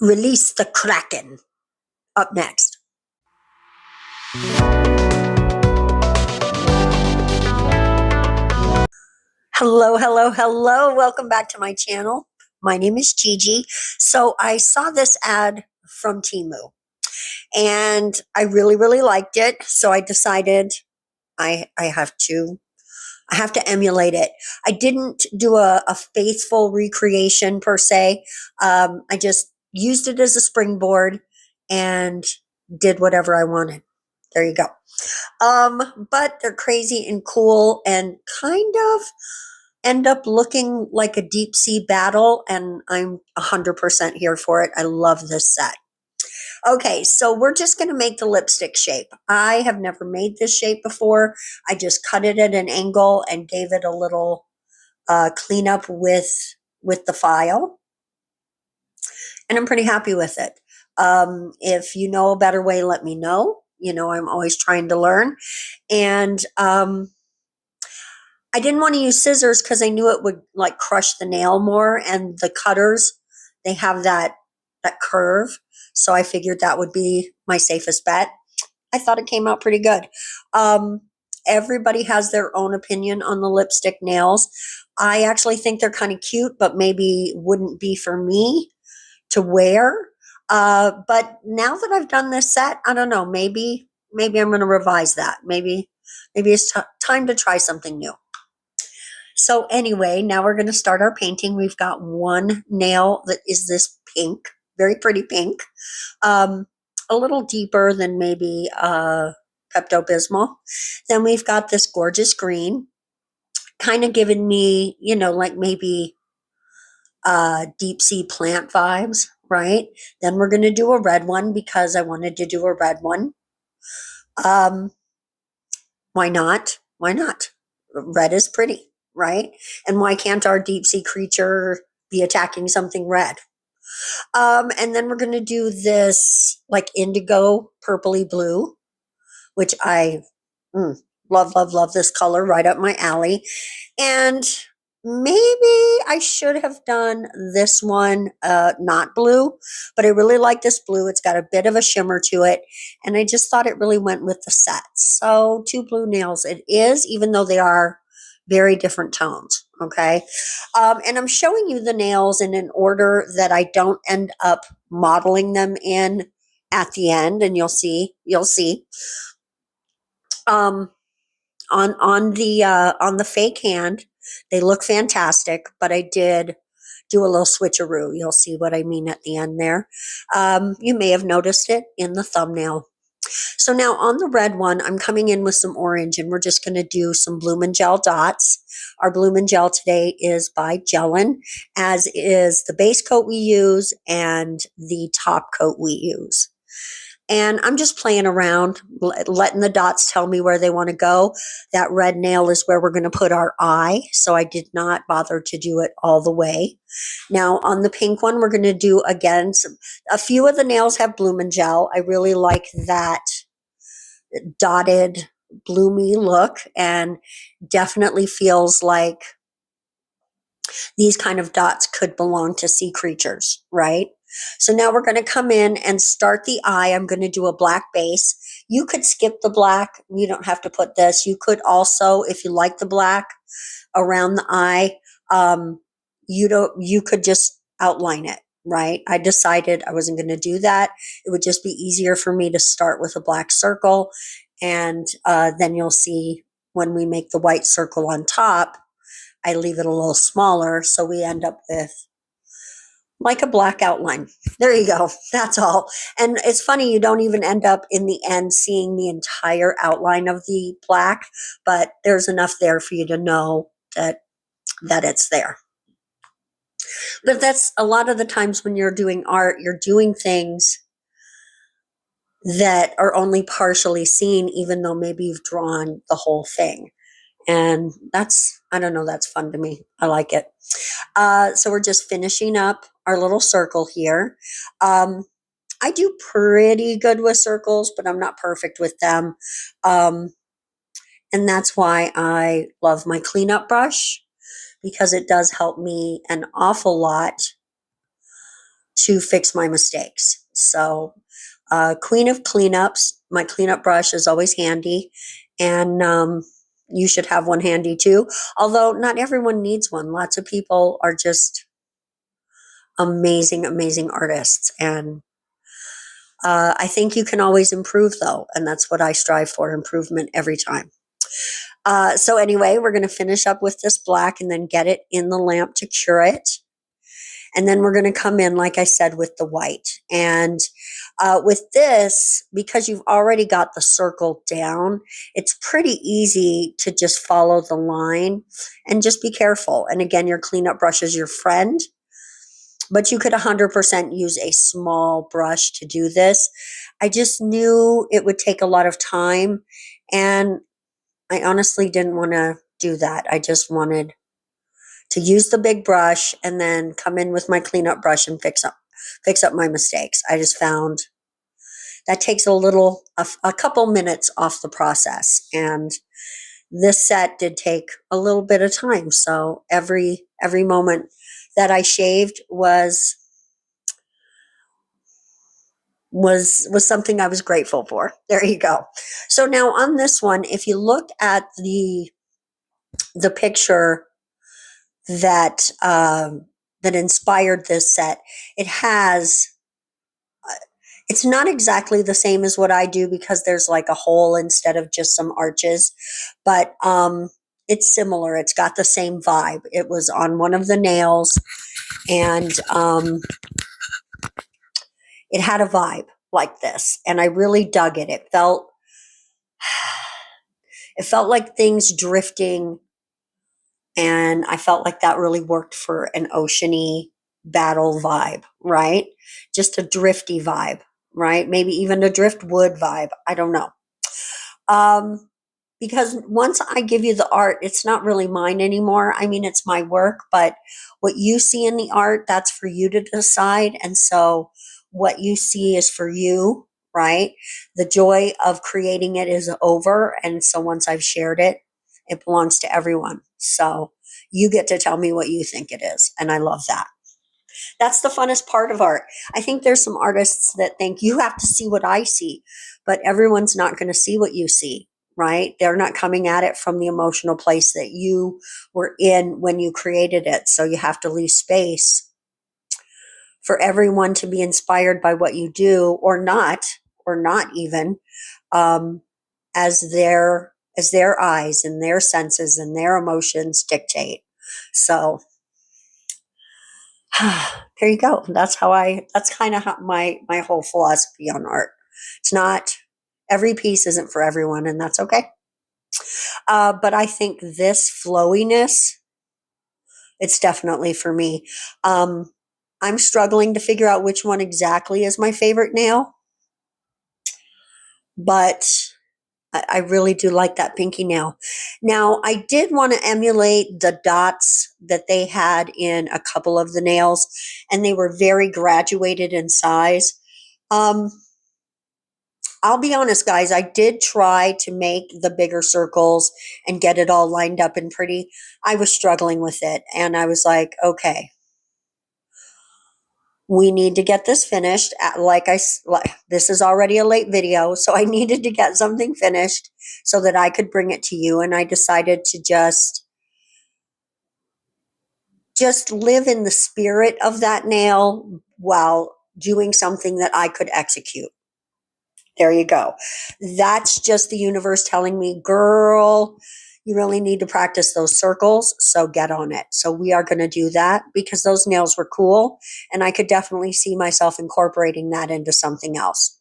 Release the Kraken up next. Hello, hello, hello. Welcome back to my channel. My name is Gigi. So I saw this ad from Temu and I really, really liked it. So I decided I have to emulate it. I didn't do a faithful recreation per se. I just used it as a springboard and did whatever I wanted. There you go. But they're crazy and cool and kind of end up looking like a deep sea battle, and I'm 100% here for it. I love this set. Okay, so we're just going to make the lipstick shape. I have never made this shape before. I just cut it at an angle and gave it a little cleanup with the file, and I'm pretty happy with it. If you know a better way, let me know. You know, I'm always trying to learn. And I didn't want to use scissors because I knew it would like crush the nail more, and the cutters, they have that curve. So I figured that would be my safest bet. I thought it came out pretty good. Everybody has their own opinion on the lipstick nails. I actually think they're kind of cute, but maybe wouldn't be for me to wear. But now that I've done this set, I don't know, maybe I'm going to revise that. Maybe it's time to try something new. So anyway, now we're going to start our painting. We've got one nail that is this pink, very pretty pink, a little deeper than maybe Pepto-Bismol. Then we've got this gorgeous green, kind of giving me, you know, like maybe deep sea plant vibes, right? Then we're going to do a red one because I wanted to do a red one. Why not? Why not? Red is pretty, right? And why can't our deep sea creature be attacking something red? And then we're going to do this like indigo purpley blue, which I love, love, love this color, right up my alley. And maybe I should have done this one not blue, but I really like this blue. It's got a bit of a shimmer to it, and I just thought it really went with the set. So 2 blue nails it is, even though they are very different tones. Okay. And I'm showing you the nails in an order that I don't end up modeling them in at the end, and you'll see. On the fake hand, they look fantastic, but I did do a little switcheroo. You'll see what I mean at the end there. You may have noticed it in the thumbnail. So now on the red one, I'm coming in with some orange, and we're just going to do some Blooming Gel dots. Our Blooming Gel today is by Gellen, as is the base coat we use and the top coat we use. And I'm just playing around, letting the dots tell me where they want to go. That red nail is where we're going to put our eye, so I did not bother to do it all the way. Now, on the pink one, we're going to do, again, a few of the nails have Blooming Gel. I really like that dotted, bloomy look, and definitely feels like these kind of dots could belong to sea creatures, right? So now we're going to come in and start the eye. I'm going to do a black base. You could skip the black. You don't have to put this. You could also, if you like the black around the eye, you could just outline it, right? I decided I wasn't going to do that. It would just be easier for me to start with a black circle. And then you'll see when we make the white circle on top, I leave it a little smaller, so we end up with like a black outline. There you go. That's all. And it's funny, you don't even end up in the end seeing the entire outline of the black, but there's enough there for you to know that it's there. But that's a lot of the times when you're doing art, you're doing things that are only partially seen, even though maybe you've drawn the whole thing. And that's, I don't know, that's fun to me. I like it. So we're just finishing up our little circle here. I do pretty good with circles, but I'm not perfect with them. And that's why I love my cleanup brush, because it does help me an awful lot to fix my mistakes. So, queen of cleanups, my cleanup brush is always handy, and you should have one handy too. Although not everyone needs one. Lots of people are just amazing, amazing artists. And I think you can always improve, though. And that's what I strive for, improvement every time. So anyway, we're going to finish up with this black and then get it in the lamp to cure it. And then we're going to come in, like I said, with the white. And with this, because you've already got the circle down, it's pretty easy to just follow the line and just be careful. And again, your cleanup brush is your friend, but you could 100% use a small brush to do this. I just knew it would take a lot of time, and I honestly didn't want to do that. I just wanted to use the big brush and then come in with my cleanup brush and fix up my mistakes. I just found that takes a couple minutes off the process. And this set did take a little bit of time. So every moment that I shaved was something I was grateful for. There you go. So now on this one, if you look at the picture that that inspired this set, it's not exactly the same as what I do because there's like a hole instead of just some arches, but it's similar. It's got the same vibe. It was on one of the nails, and it had a vibe like this, and I really dug it. It felt like things drifting, and I felt like that really worked for an oceany battle vibe, right? Just a drifty vibe, right? Maybe even a driftwood vibe. I don't know. Because once I give you the art, it's not really mine anymore. I mean, it's my work, but what you see in the art, that's for you to decide. And so what you see is for you, right? The joy of creating it is over. And so once I've shared it, it belongs to everyone. So you get to tell me what you think it is. And I love that. That's the funnest part of art. I think there's some artists that think you have to see what I see, but everyone's not going to see what you see, right? They're not coming at it from the emotional place that you were in when you created it. So you have to leave space for everyone to be inspired by what you do, or not even, as their eyes and their senses and their emotions dictate. So there you go. That's kind of how my whole philosophy on art. It's not, every piece isn't for everyone, and that's okay. But I think this flowiness, it's definitely for me. I'm struggling to figure out which one exactly is my favorite nail, but I really do like that pinky nail. Now, I did want to emulate the dots that they had in a couple of the nails, and they were very graduated in size. I'll be honest, guys, I did try to make the bigger circles and get it all lined up and pretty. I was struggling with it, and I was like, okay, we need to get this finished. This is already a late video, so I needed to get something finished so that I could bring it to you. And I decided to just live in the spirit of that nail while doing something that I could execute. There you go. That's just the universe telling me, girl, you really need to practice those circles, so get on it. So we are going to do that because those nails were cool, and I could definitely see myself incorporating that into something else.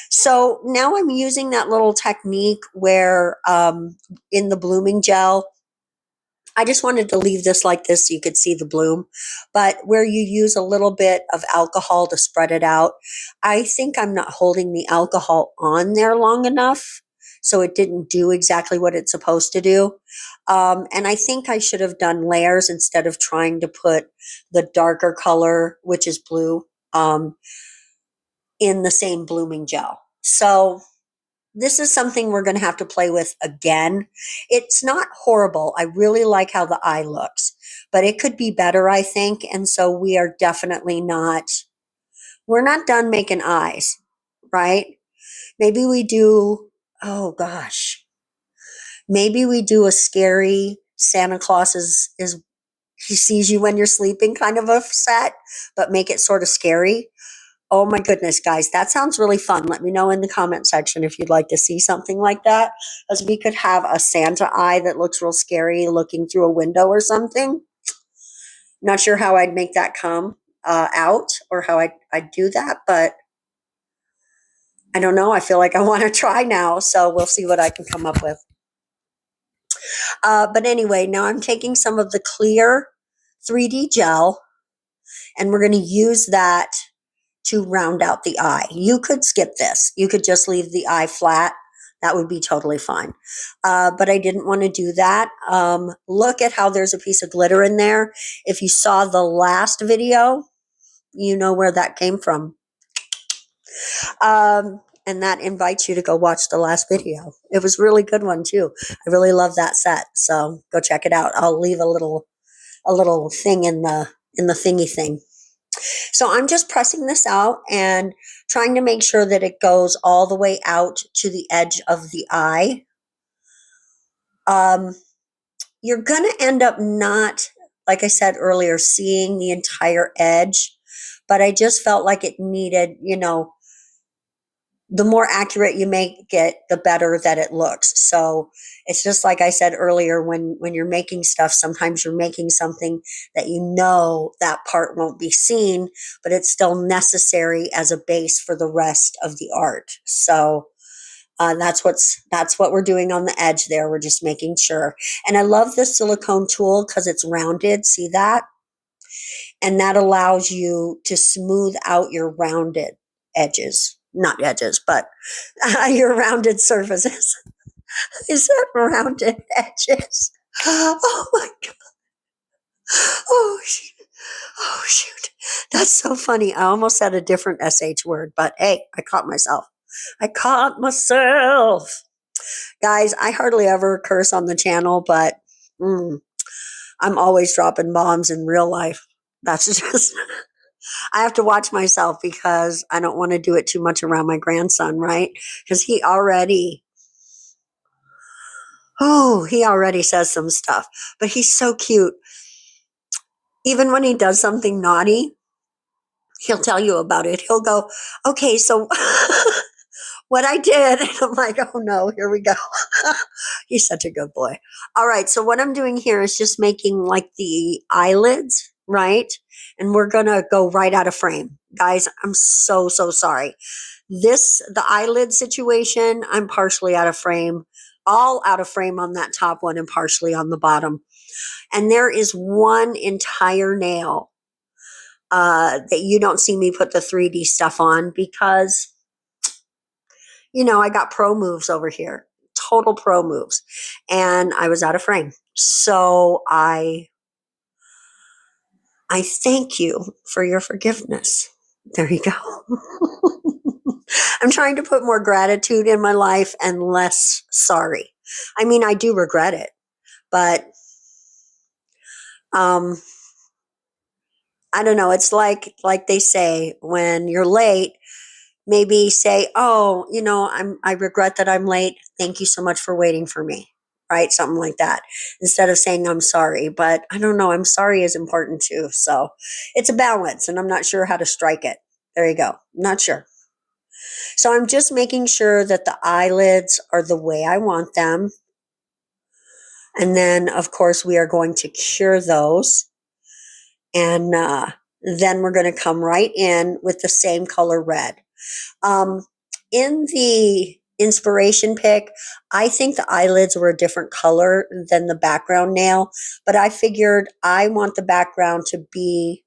So now I'm using that little technique where in the blooming gel, I just wanted to leave this like this so you could see the bloom, but where you use a little bit of alcohol to spread it out. I think I'm not holding the alcohol on there long enough, so it didn't do exactly what it's supposed to do. And I think I should have done layers instead of trying to put the darker color, which is blue, in the same blooming gel. So this is something we're going to have to play with again. It's not horrible. I really like how the eye looks, but it could be better, I think. And so we are definitely not we're not done making eyes, right? Maybe we do, oh gosh, maybe we do a scary Santa Claus is he sees you when you're sleeping kind of a set, but make it sort of scary. Oh my goodness, guys, that sounds really fun. Let me know in the comment section if you'd like to see something like that. As we could have a Santa eye that looks real scary looking through a window or something. Not sure how I'd make that come out or how I'd do that, but I don't know. I feel like I want to try now, so we'll see what I can come up with. But anyway, now I'm taking some of the clear 3D gel, and we're going to use that to round out the eye. You could skip this. You could just leave the eye flat. That would be totally fine. But I didn't want to do that. Look at how there's a piece of glitter in there. If you saw the last video, you know where that came from. And that invites you to go watch the last video. It was a really good one too. I really love that set. So go check it out. I'll leave a little thing in the thingy thing. So I'm just pressing this out and trying to make sure that it goes all the way out to the edge of the eye. You're going to end up not, like I said earlier, seeing the entire edge, but I just felt like it needed, the more accurate you make it, the better that it looks. So it's just like I said earlier, when you're making stuff, sometimes you're making something that that part won't be seen, but it's still necessary as a base for the rest of the art. So that's what we're doing on the edge there. We're just making sure. And I love this silicone tool because it's rounded. See that? And that allows you to smooth out your rounded edges. Not edges, but your rounded surfaces. Is that rounded edges? Oh my God. Oh, shoot. Oh, shoot. That's so funny. I almost said a different SH word, but hey, I caught myself. Guys, I hardly ever curse on the channel, but I'm always dropping bombs in real life. That's just, I have to watch myself because I don't want to do it too much around my grandson, right? Because he already says some stuff, but he's so cute. Even when he does something naughty, he'll tell you about it. He'll go, okay, so what I did. And I'm like, oh no, here we go. He's such a good boy. All right. So what I'm doing here is just making like the eyelids, right? And we're going to go right out of frame. Guys, I'm so sorry. The eyelid situation, I'm partially out of frame, all out of frame on that top one and partially on the bottom. And there is one entire nail that you don't see me put the 3D stuff on because, I got pro moves over here, total pro moves, and I was out of frame. So I thank you for your forgiveness. There you go. I'm trying to put more gratitude in my life and less sorry. I mean, I do regret it, but I don't know. It's like they say, when you're late, maybe say, oh, I regret that I'm late. Thank you so much for waiting for me. Right? Something like that. Instead of saying I'm sorry, but I don't know. I'm sorry is important too. So it's a balance and I'm not sure how to strike it. There you go. I'm not sure. So I'm just making sure that the eyelids are the way I want them. And then of course we are going to cure those. And then we're going to come right in with the same color red. In the inspiration pick, I think the eyelids were a different color than the background nail, but I figured I want the background to be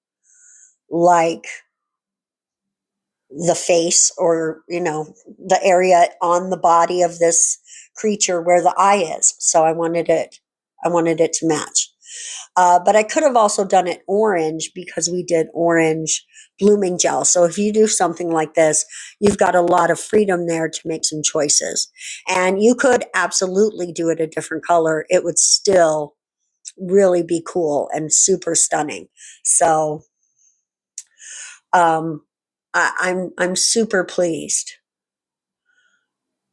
like the face or, the area on the body of this creature where the eye is. So I wanted it to match. But I could have also done it orange because we did orange blooming gel. So if you do something like this, you've got a lot of freedom there to make some choices. And you could absolutely do it a different color. It would still really be cool and super stunning. So, I'm super pleased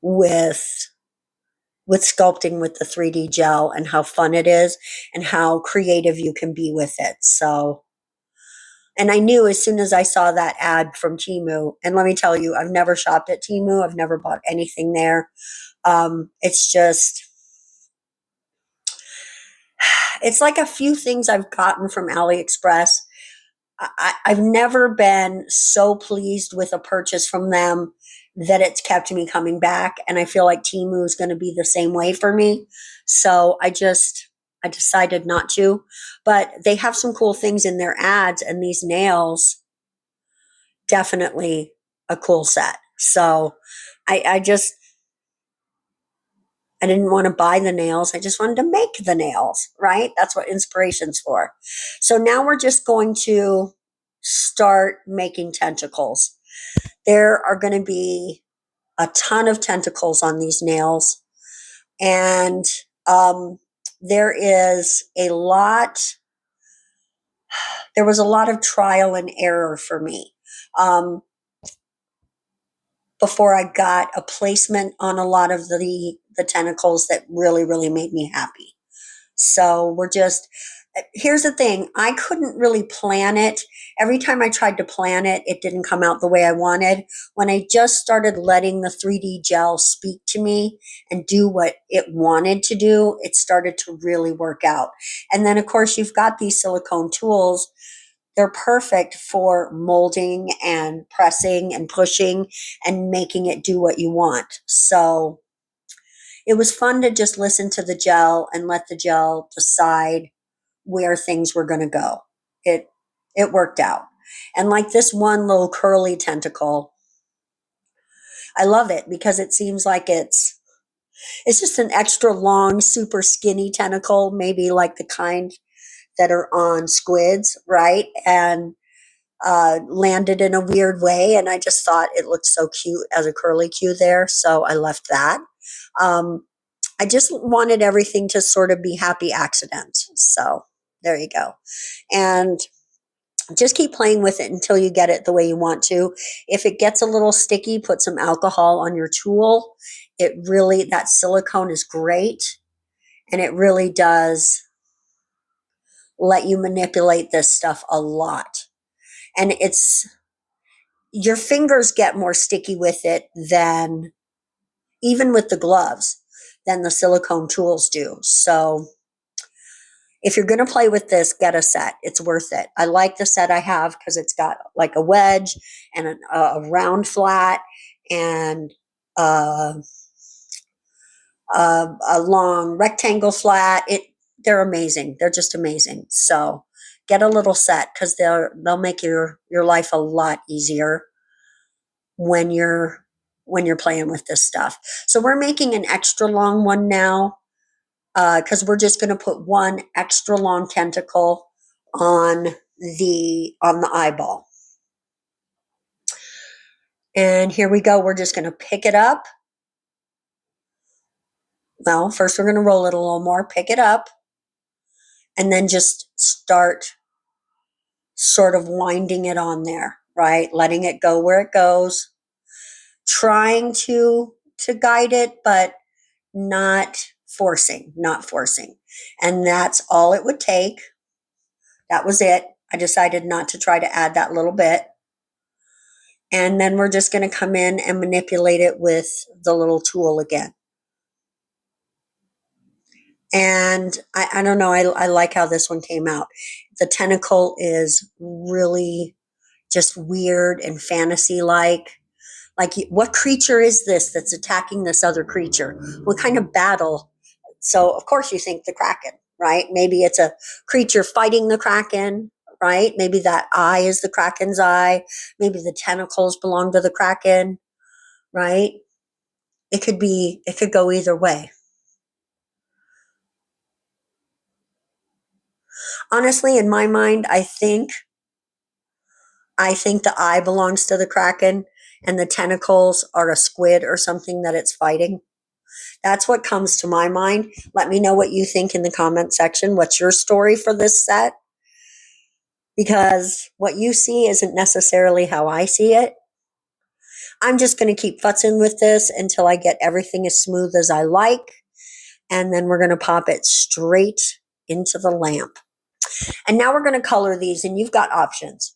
with sculpting with the 3D gel and how fun it is and how creative you can be with it. So, and I knew as soon as I saw that ad from Temu, and let me tell you, I've never shopped at Temu. I've never bought anything there. It's just, it's like a few things I've gotten from AliExpress. I've never been so pleased with a purchase from them that it's kept me coming back. And I feel like Temu is going to be the same way for me. So I decided not to. But they have some cool things in their ads, and these nails, definitely a cool set. So I just, I didn't want to buy the nails. I just wanted to make the nails, right? That's what inspiration's for. So now we're just going to start making tentacles. There are going to be a ton of tentacles on these nails. And there was a lot of trial and error for me. Before I got a placement on a lot of the tentacles that really, really made me happy. So here's the thing. I couldn't really plan it. Every time I tried to plan it, it didn't come out the way I wanted. When I just started letting the 3D gel speak to me and do what it wanted to do, it started to really work out. And then of course you've got these silicone tools. They're perfect for molding and pressing and pushing and making it do what you want. So it was fun to just listen to the gel and let the gel decide where things were going to go. It worked out. And like this one little curly tentacle, I love it because it seems like it's just an extra long, super skinny tentacle, maybe like the kind that are on squids, right? And landed in a weird way. And I just thought it looked so cute as a curly Q there. So I left that. I just wanted everything to sort of be happy accidents. So there you go. And just keep playing with it until you get it the way you want to. If it gets a little sticky, put some alcohol on your tool. That silicone is great. And it really does let you manipulate this stuff a lot. And your fingers get more sticky with it than, even with the gloves, than the silicone tools do. So if you're going to play with this, get a set. It's worth it. I like the set I have because it's got like a wedge and a round flat and a long rectangle flat. They're amazing. They're just amazing. So get a little set because they'll make your life a lot easier when you're playing with this stuff. So we're making an extra long one now because we're just going to put one extra long tentacle on the eyeball. And here we go. We're just going to pick it up. Well, first we're going to roll it a little more, pick it up, and then just start sort of winding it on there, right? Letting it go where it goes, trying to guide it, but not forcing. And that's all it would take. That was it. I decided not to try to add that little bit. And then we're just going to come in and manipulate it with the little tool again. And I don't know, I like how this one came out. The tentacle is really just weird and fantasy-like. Like, what creature is this that's attacking this other creature? What kind of battle? So, of course, you think the Kraken, right? Maybe it's a creature fighting the Kraken, right? Maybe that eye is the Kraken's eye. Maybe the tentacles belong to the Kraken, right? It could go either way. Honestly, in my mind, I think the eye belongs to the Kraken and the tentacles are a squid or something that it's fighting. That's what comes to my mind. Let me know what you think in the comment section. What's your story for this set? because what you see isn't necessarily how I see it. I'm just going to keep futzing with this until I get everything as smooth as I like. And then we're going to pop it straight into the lamp. And now we're going to color these, and you've got options.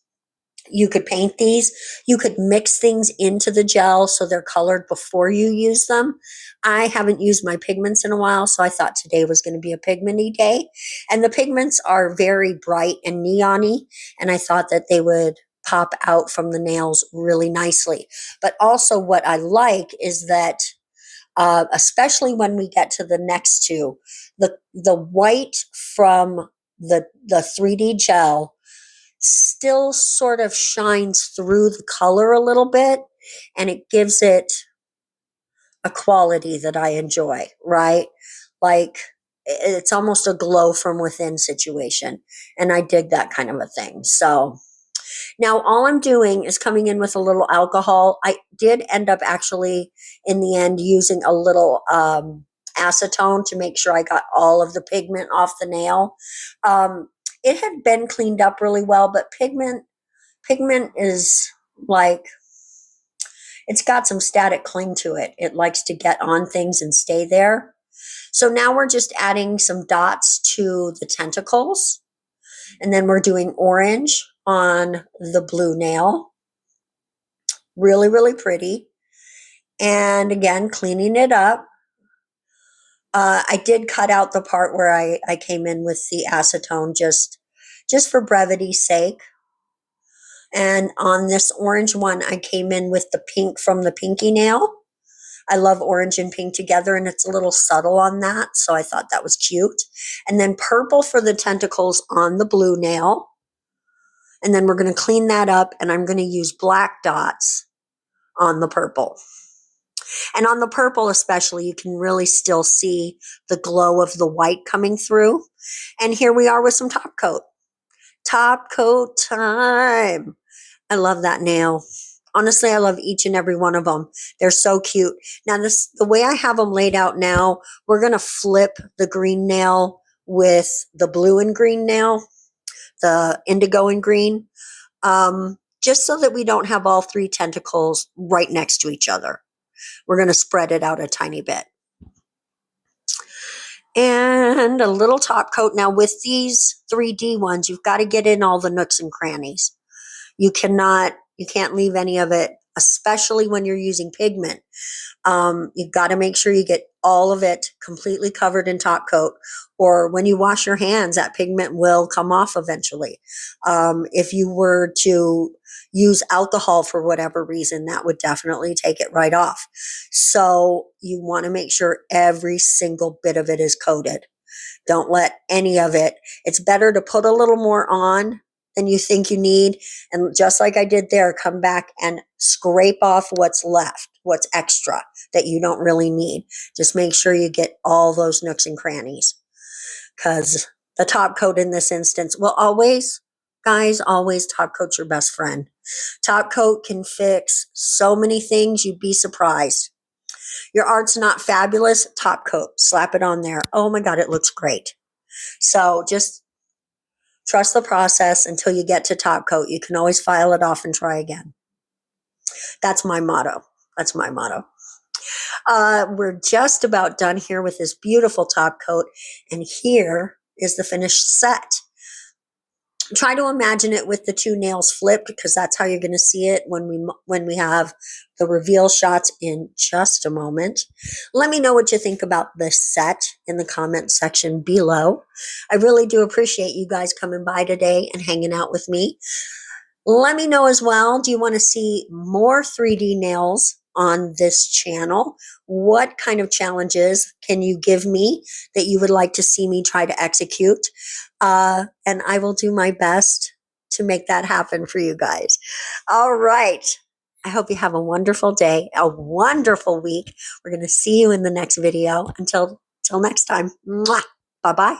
You could paint these. You could mix things into the gel so they're colored before you use them. I haven't used my pigments in a while, so I thought today was going to be a pigmenty day. And the pigments are very bright and neon-y, and I thought that they would pop out from the nails really nicely. But also what I like is that especially when we get to the next two, the white from the 3D gel still sort of shines through the color a little bit, and it gives it a quality that I enjoy, right? Like it's almost a glow from within situation, and I dig that kind of a thing. So now all I'm doing is coming in with a little alcohol. I did end up actually in the end using a little acetone to make sure I got all of the pigment off the nail. It had been cleaned up really well, but pigment is like, it's got some static cling to it. It likes to get on things and stay there. So now we're just adding some dots to the tentacles. And then we're doing orange on the blue nail. Really, really pretty. And again, cleaning it up. I did cut out the part where I came in with the acetone just for brevity's sake. And on this orange one, I came in with the pink from the pinky nail. I love orange and pink together, and it's a little subtle on that, so I thought that was cute. And then purple for the tentacles on the blue nail. And then we're going to clean that up, and I'm going to use black dots on the purple. And on the purple especially, you can really still see the glow of the white coming through. And here we are with some top coat. Top coat time. I love that nail. Honestly, I love each and every one of them. They're so cute. Now, the way I have them laid out now, we're going to flip the green nail with the blue and green nail, the indigo and green, just so that we don't have all three tentacles right next to each other. We're going to spread it out a tiny bit. And a little top coat. Now, with these 3D ones, you've got to get in all the nooks and crannies. You can't leave any of it, especially when you're using pigment. You've got to make sure you get all of it completely covered in top coat, or when you wash your hands, that pigment will come off eventually. If you were to use alcohol for whatever reason, that would definitely take it right off. So you want to make sure every single bit of it is coated. Don't let any of it. It's better to put a little more on than you think you need. And just like I did there, come back and scrape off what's left, what's extra that you don't really need. Just make sure you get all those nooks and crannies, because the top coat in this instance will always, guys, always top coat's your best friend. Top coat can fix so many things, you'd be surprised. Your art's not fabulous, top coat, slap it on there. Oh my God, it looks great. So just trust the process until you get to top coat. You can always file it off and try again. That's my motto. That's my motto. We're just about done here with this beautiful top coat. And here is the finished set. Try to imagine it with the two nails flipped, because that's how you're going to see it when we have the reveal shots in just a moment. Let me know what you think about this set in the comment section below. I really do appreciate you guys coming by today and hanging out with me. Let me know as well, do you want to see more 3D nails on this channel? What kind of challenges can you give me that you would like to see me try to execute? And I will do my best to make that happen for you guys. All right. I hope you have a wonderful day, a wonderful week. We're going to see you in the next video. Until next time. Mwah. Bye-bye.